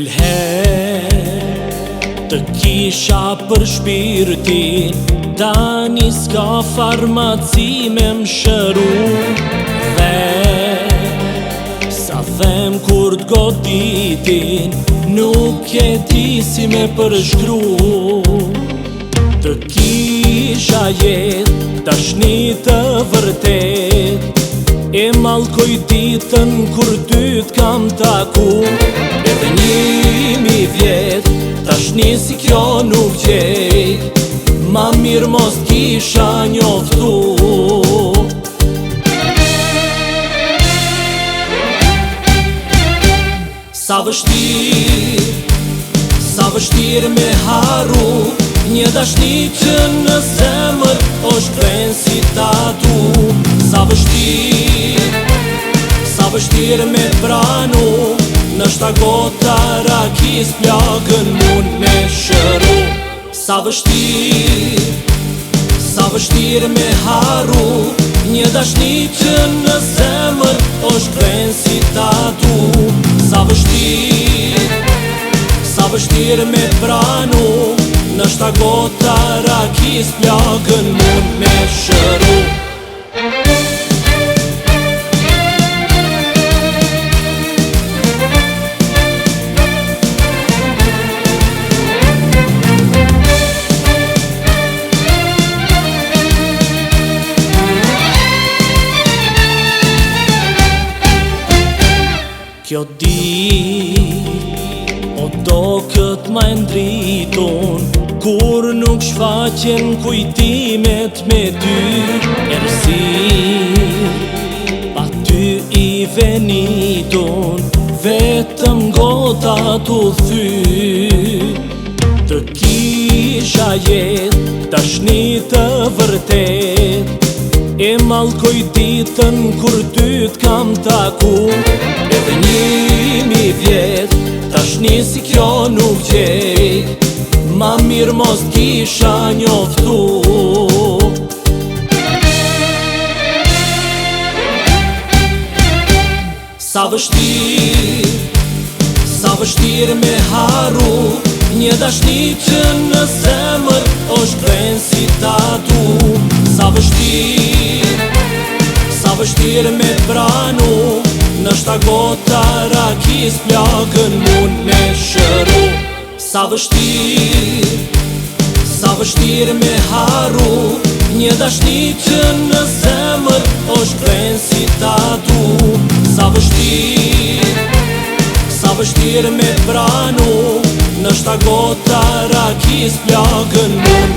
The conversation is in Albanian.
Cilëherë të kisha për shpirtin, tani s'ka farmaci me m'shëru. Dhe sa them kur t'goditin, nuk e di si me përshkru. Të kisha jet, tashni të vërtet, e malkoj ditën kur ty t'kam taku. Edhe 1000 vjet, tashni si kjo nuk gjej, ma mirë mos t'kisha njoftu. Sa vështirë me haru një dashni që në zemër është kren si tatu. Sa vështirë me pranu, në shtagota rakis plagën mund me shëru. Sa vështirë me haru një dashni që në zemër është kren si tatu. Sa vështirë me pranu, në shtagota rakis plagën mund me shëru. Kjo o do këtë ma ndritun, kur nuk shfaqen kujtimet me ty. Erësir, pa ty i venitun, vetëm gota t'u thy. Të kisha jet, tashni të vërtet, e malkoj ditën kur ty t'kam taku. Edhe 1000 vjet, tashni si kjo nuk gjej, ma mirë mos t'kisha njoftu. Sa vështirë me haru një dashni që në zemër është kren si tatu. Sa vështirë me pranu, në shtagota rakis plagën mund me shëru. Sa vështirë me haru një dashni që në zemër është kren si tatu. Sa vështirë me pranu, në shtagota rakis plagën mund